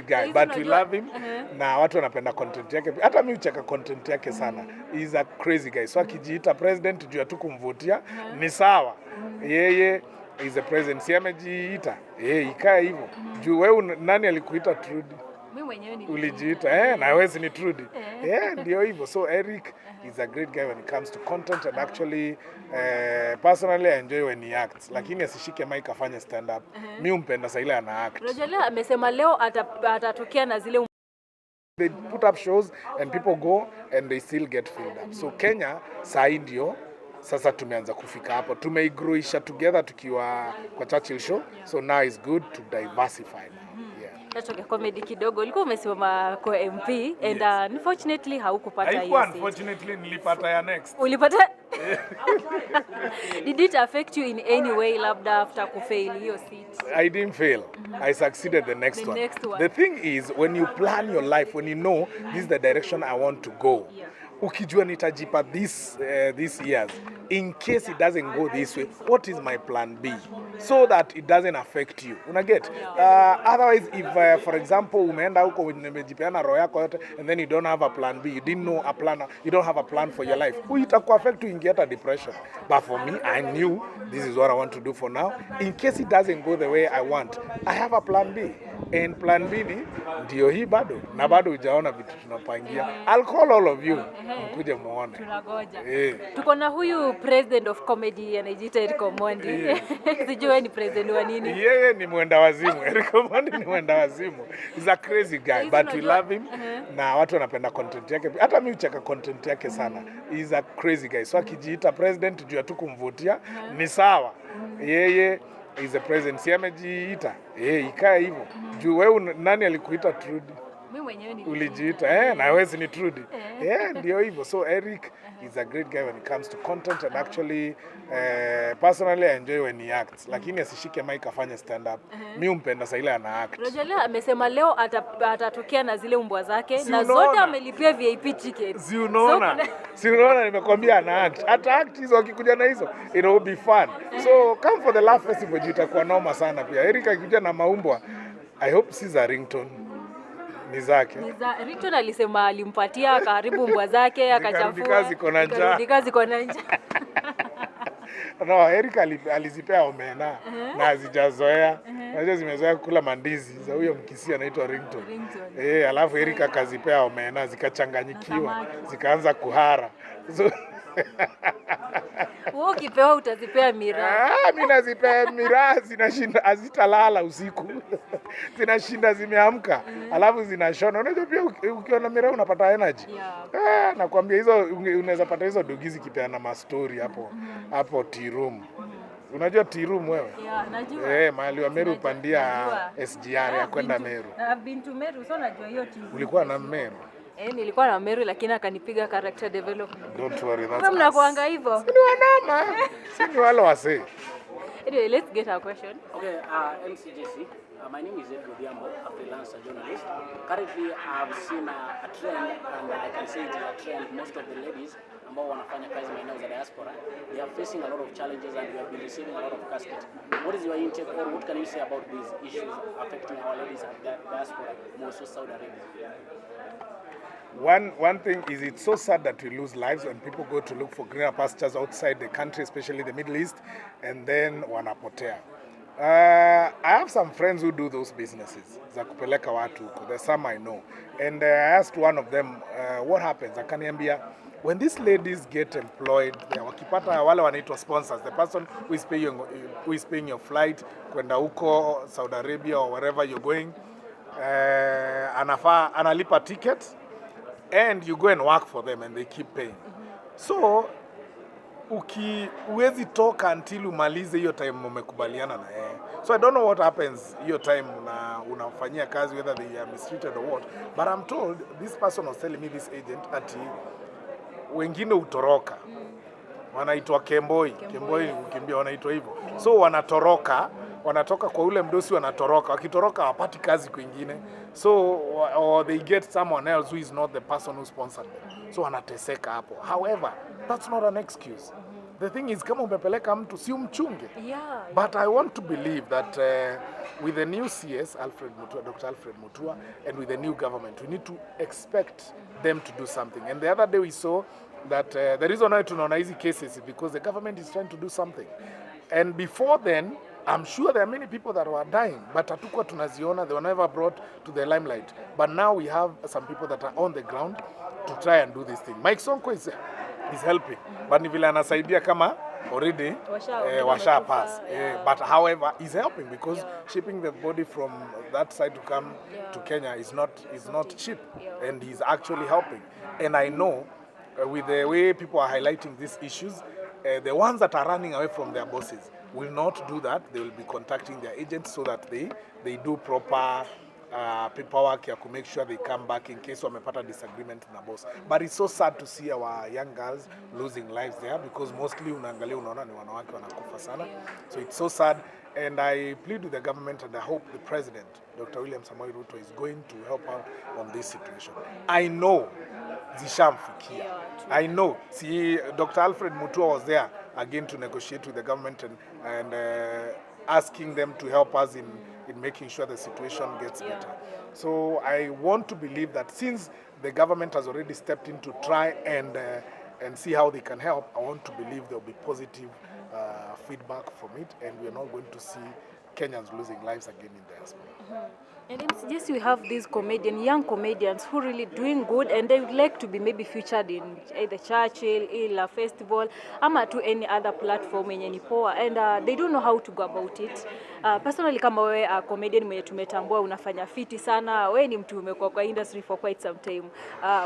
guy but we love him. Na watu wanapenda content yake. Hata mimi ucheka content yake sana. He is a crazy guy. So akijiita president juu tu kumvutia ni sawa. Yeye is a president. Si amejiita. Ikae hivyo. Juu wewe nani alikuita Trudy? Mimi mwenyewe ni ulijiita na wewe ni Trudy. Ndio hivyo. So Eric is a great guy when it comes to content and actually personally I enjoy when he acts. Lakini asishike mic afanye stand up. Mimi umpenda saa ile ana act. Roger amesema leo atatokea na zile they put up shows and people go and they still get filled up. So Kenya saa hii ndio sasa tumeanza kufika hapo. Tumeigroisha together tukiwa kwa Churchill show. So now it's good to diversify now. Tatoka comedy kidogo. Ulikuwa umesimama kwa MP and unfortunately haukupata hiyo seat. Unfortunately nilipata ya next. Ulipata? Did it affect you in any way labda after kufail hiyo seat? I didn't fail. I succeeded the next one. The thing is when you plan your life, when you know this is the direction I want to go. Ukijua nitajipa this years, in case it doesn't go this way, what is my plan B? So that it doesn't affect you. Unaget? Otherwise, if for example, umeenda huko umejipeana roho yako yote and then you don't have a plan B, you didn't know a plan, you don't have a plan for your life, itakuwa affect you ingia hata depression. But for me, I knew this is what I want to do for now. In case it doesn't go the way I want, I have a plan B. And plan B ni ndio hii bado na bado hujaona vitu tunapangia. I'll call all of you mkuje muone. Tunagoja. Tuko na huyu president of comedy anajiita Eric Omondi. Sijui ni president wa nini? Yeye ni mwenda wazimu. Eric Omondi ni mwenda wazimu. He's a crazy guy but we love him. Na watu wanapenda content yake. Hata mimi ucheka content yake sana. He's a crazy guy. So akijiita president juu tu kumvutia ni sawa. Yeye is a president. Si amejiita. Ikae hivyo. Juu wewe nani alikuita Trudy? Mimi mwenyewe ni ulijiita na wewe ni Trudy. Ndio hivyo. So Eric is a great guy when it comes to content and actually personally I enjoy when he acts. Lakini asishike mic afanye stand up. Mimi umpenda saa ile ana act. Roger amesema leo atatokea na zile umbwa zake na zote amelipia VIP tickets. Si unaona? Si unaona nimekwambia ana act. Ata act hizo akikuja na hizo it will be fun. So come for the Laugh Festival itakuwa noma sana pia. Eric akikuja na maumbwa I hope si za ringtone. Ni zake. Richard alisema alimpatia karibu mbwa zake akachafua. Kazi kona njaa. Kazi kona njaa. No, Eric alizipea omena na hazijazoea. Unajua zimezoea kula mandizi za huyo mkisi anaitwa ringtone. Alafu Eric akazipea omena zikachanganyikiwa, zikaanza kuhara. So wewe ukipewa utazipea miraa. Mimi nazipea miraa zinashinda hazitalala usiku. Zinashinda zimeamka. Alafu zinashona. Unajua pia ukiona miraa unapata energy. Nakwambia hizo unaweza pata hizo dogizi kipeana ma story hapo tea room. Unajua tea room wewe? Najua. Mahali wa Meru pandia SGR ya kwenda Meru. I've been to Meru so najua hiyo tea room. Ulikuwa na Meru? Nilikuwa na Meru lakini akanipiga character development. Don't worry, that's. Kama mnakuanga hivyo. Si wanama. Si wale wase. Anyway, let's get our question. Okay, MC Jessy. My name is Edward Yambo, a freelancer journalist. Currently, I've seen a trend, and I can say it is a trend. Most of the ladies ambao wanafanya kazi maeneo za diaspora, they are facing a lot of challenges and we have been receiving a lot of caskets. What is your intake or what can you say about these issues affecting our ladies at diaspora, more so Saudi Arabia? One thing is it's so sad that we lose lives when people go to look for greener pastures outside the country, especially the Middle East, and then wanapotea. I have some friends who do those businesses, za kupeleka watu huko. There's some I know. And I asked one of them, what happens? Akaniambia, when these ladies get employed, wakipata wale wanaitwa sponsors, the person who is paying your flight, kwenda huko, Saudi Arabia or wherever you're going, analipa tickets, and you go and work for them and they keep paying. So, uwezi toka until umalize hiyo time mmekubaliana na yeye. So I don't know what happens hiyo time unafanyia kazi, whether they are mistreated or what. But I'm told, this person was telling me, this agent, ati wengine utoroka. Wanaitwa Kemboi ukimbia wanaitwa hivyo. So wanatoka kwa ule mdosi wanatoroka. Wakitoroka hawapati kazi kwingine. So or they get someone else who is not the person who sponsored them. So wanateseka hapo. However, that's not an excuse. The thing is, kama umepeleka mtu si umchunge. Yeah. But I want to believe that with the new CS, Dr. Alfred Mutua, and with the new government, we need to expect them to do something. And the other day we saw that the reason why tunaona hizi cases is because the government is trying to do something. And before then, I'm sure there are many people that were dying, but hatukuwa tunaziona, they were never brought to the limelight. But now we have some people that are on the ground to try and do this thing. Mike Sonko is helping, but ni vile anasaidia kama already washa pass. But however, he's helping because shipping the body from that side to come to Kenya is not cheap, and he's actually helping. And I know with the way people are highlighting these issues, the ones that are running away from their bosses will not do that. They will be contacting their agents so that they do proper paperwork to make sure they come back in case wamepata disagreement na boss. But it's so sad to see our young girls losing lives there because mostly unaangalia unaona ni wanawake wanakufa sana. So it's so sad, and I plead with the government and I hope the president, Dr. William Samoei Ruto, is going to help out on this situation. I know zishamfikia. I know. See, Dr. Alfred Mutua was there again to negotiate with the government and asking them to help us in making sure the situation gets better. So I want to believe that since the government has already stepped in to try and see how they can help, I want to believe there will be positive feedback from it, and we are not going to see Kenyans losing lives again in diaspora. And yes, we have these young comedians who really doing good, and they would like to be maybe featured in either Churchill, Ila Festival, ama to any other platform yenye ni poa, and they don't know how to go about it. Personally, kama wewe comedian mwenye tumetambua unafanya fiti sana, wewe ni mtu umekuwa kwa industry for quite some time.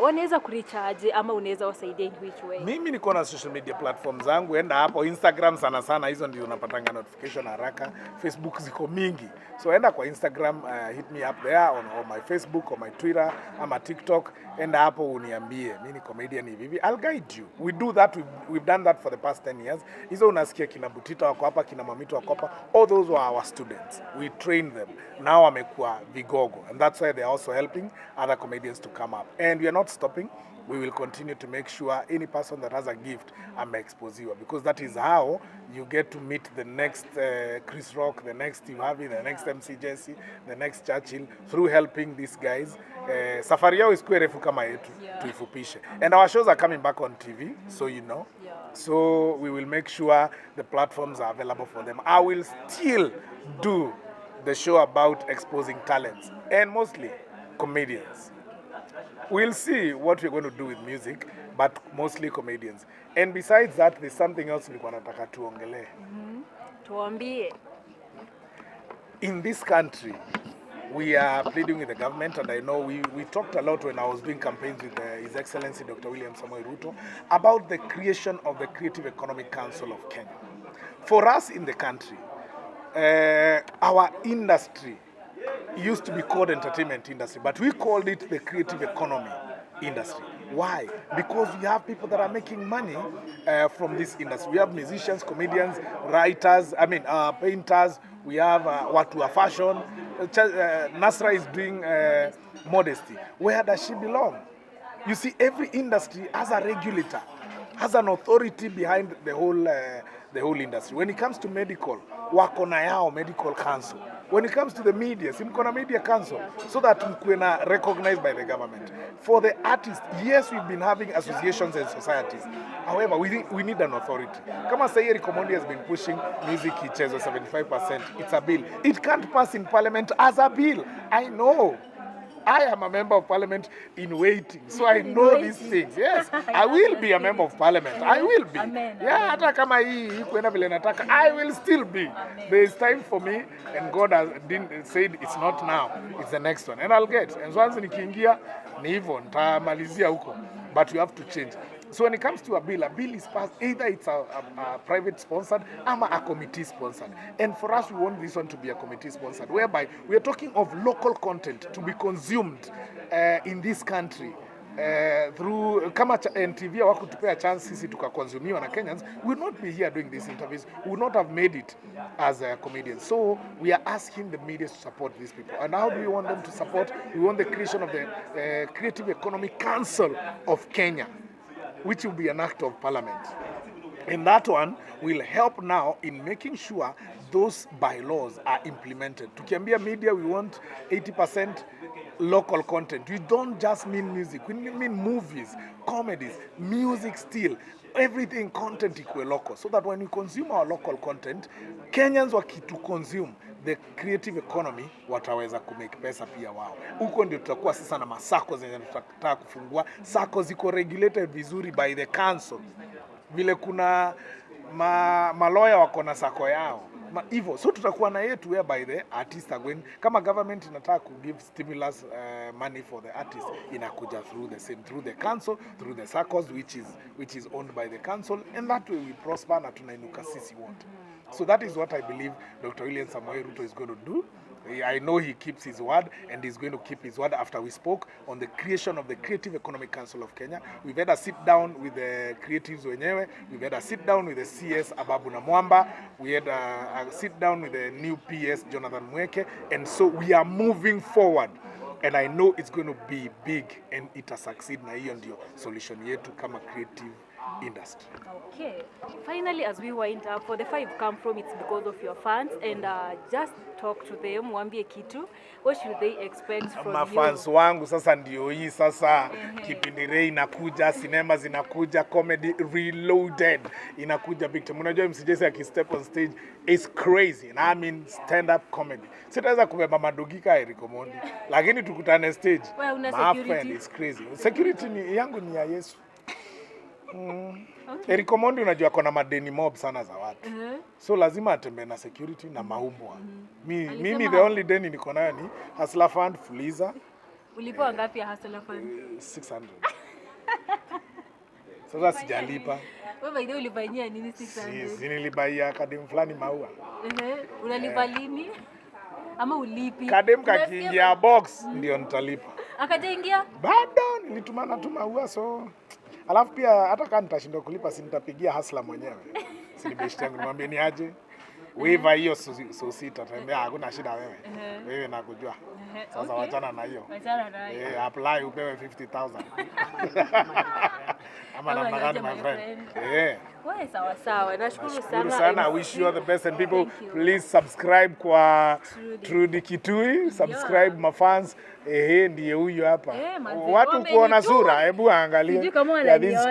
Wanaweza kurecharge ama unaweza wasaidia in which way? Mimi niko na social media platforms zangu, enda hapo Instagram sana hizo ndio unapatanga notification haraka. Facebook ziko mingi. So enda kwa Instagram, hit me up there on my Facebook or my Twitter ama TikTok, enda hapo uniambie mimi ni comedian hivi. I'll guide you. We do that, we've done that for the past 10 years. Hizo unasikia kina Butita wako hapa, kina Mamito wako hapa, all those were our students. We trained them. Now wamekuwa vigogo, and that's why they're also helping other comedians to come up. And we are not stopping. We will continue to make sure any person that has a gift expose you, because that is how you get to meet the next Chris Rock, the next Steve Harvey, the next MC Jessy, the next Churchill, through helping these guys. Safari yao isikue refu kama yetu, tuifupishe. And our shows are coming back on TV, so you know. So we will make sure the platforms are available for them. I will still do the show about exposing talents, and mostly comedians. We'll see what we're going to do with music, but mostly comedians. And besides that, there's something else nilikuwa nataka tuongelee. Tuambie. In this country, we are pleading with the government, and I know we talked a lot when I was doing campaigns with His Excellency Dr. William Samoei Ruto about the creation of the Creative Economic Council of Kenya. For us in the country, our industry used to be called entertainment industry, but we called it the creative economy industry. Why? Because we have people that are making money from this industry. We have musicians, comedians, writers, painters. We have watu wa fashion. Nasra is doing modesty. Where does she belong? You see, every industry has a regulator, has an authority behind the whole industry. When it comes to medical, wako na yao medical council. When it comes to the media, simko na media council, so that mkuwe na recognized by the government. For the artists, yes, we've been having associations and societies. However, we need an authority. Kama say Eric Omondi has been pushing music ichezo 75%, it's a bill. It can't pass in parliament as a bill. I know. I am a member of parliament in waiting, so I know these things. Yes, I will be a member of parliament. I will be. Yeah, hata kama hii kwenda vile nataka, I will still be. There is time for me, and God has said it's not now, it's the next one, and I'll get. And so once nikiingia ni hivyo nitamalizia huko, but you have to change. So when it comes to a bill is passed, either it's a private sponsored or a committee sponsored. And for us, we want this one to be a committee sponsored, whereby we are talking of local content to be consumed in this country. Through kama NTV wakutupea chance sisi tukakonsumiwa na Kenyans, we will not be here doing these interviews. We would not have made it as a comedian. So we are asking the media to support these people. And how do we want them to support? We want the creation of the Creative Economic Council of Kenya, which will be an act of parliament. And that one will help now in making sure those bylaws are implemented. Tukiambia media we want 80% local content. We don't just mean music. We mean movies, comedies, music still. Everything content equal local. So that when we consume our local content, Kenyans wakitu consume the creative economy wataweza kumake pesa pia wao. Huko ndio tutakuwa sasa na masako zenye tutataka kufungua. Sako ziko regulated vizuri by the council. Vile kuna maloya wako na sako yao hivyo, so tutakuwa na yetu whereby the artists are going, kama government inataka ku give stimulus money for the artists, inakuja through the council, through the SACCOs which is owned by the council, and that way we prosper na tunainuka sisi wote. So that is what I believe Dr. William Samoei Ruto is going to do. I know he keeps his word, and he's going to keep his word. After we spoke on the creation of the Creative Economic Council of Kenya, we've had a sit down with the creatives wenyewe, we've had a sit down with the CS Ababu Namwamba, we had a sit down with the new PS Jonathan Mweke, and so we are moving forward. And I know it's going to be big and it will succeed, na hiyo ndio solution yetu kama creative industry. Okay. Finally, as we wind up, for the 5 come from, it's because of your fans, and just talk to them, waambie kitu. What should they expect from you? Mafans wangu sasa ndio hii sasa, kipindi inakuja, cinema zinakuja, comedy reloaded inakuja big time. Unajua Jessy akistep on stage is crazy, and I mean stand up comedy. Sitaweza kubeba madugika Eric Omondi, lakini tukutane stage. Well, my friend is crazy. Security ni yangu ni ya Yesu. Okay. Eric Omondi unajua kona madeni mob sana za watu. So lazima atembe na security na maumbwa. Mimi the only deni niko nayo ni Hustler Fund, Fuliza. Ulipo ngapi ya Hustler Fund? 600. Sasa sijalipa. Wewe by the way ulifanyia nini 600? Si nilibaia kadem fulani maua. Unalipa lini? Ama ulipi? Kadem kakiingia box ndio nitalipa. Akajaingia? Bado nilitumana tu maua, so alafu pia hata kama nitashinda kulipa si nitapigia Hustler mwenyewe. Si best yangu nimwambie ni aje. Waiver hiyo so sita tembea, hakuna shida wewe. Wewe nakujua. Sasa wachana na hiyo. Wachana na hiyo. Apply upewe 50,000. Ama namna gani my friend? Wewe sawa. Nashukuru sana. I wish you all the best, and people please subscribe kwa Trudy Kitui, subscribe mafans. Ndiye huyu hapa. Watu kuona sura, hebu angalia. This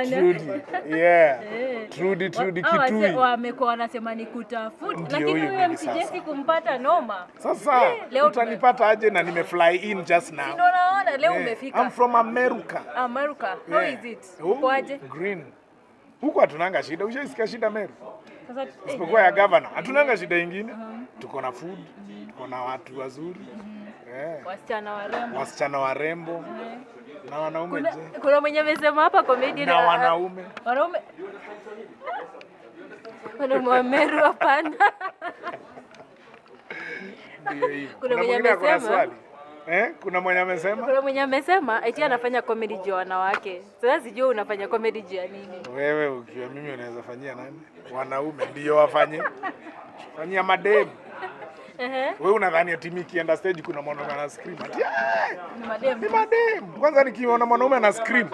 Trudy. Trudy Kitui. Wamekuwa wanasema nikutafuta, lakini wewe Jessy kumpata noma. Sasa utanipata aje na nimefly in just now. Ndio naona leo umefika. I'm from America. America. How is it? Uko aje? Green. Huko hatunanga shida. Ushaisikia shida Meru? Sasa isipokuwa ya governor. Hatunanga shida nyingine. Tuko na food, tuko na watu wazuri. Wasichana warembo. Na wanaume je? Kuna mwenye amesema hapa comedian na wanaume. Kuna Meru hapana. Kuna mwenye amesema kuna mwenye amesema eti anafanya comedy juu wanawake. Sasa sijui unafanya comedy juu ya nini? Wewe ukiwa mimi unaweza fanyia nani? Wanaume ndio wafanye. Fanyia madem. Wewe unadhani ati mimi kienda stage kuna mwanaume ana scream ati ni madem. Kwanza nikiona mwanaume ana scream,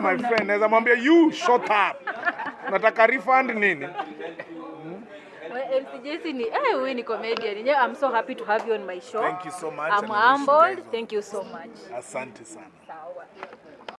my friend naweza mwambia you shut up. Nataka refund nini? Jessy ni wewe ni comedian. I'm so happy to have you on my show. Thank you so much. I'm humbled. Thank you so much. Asante sana. Sawa.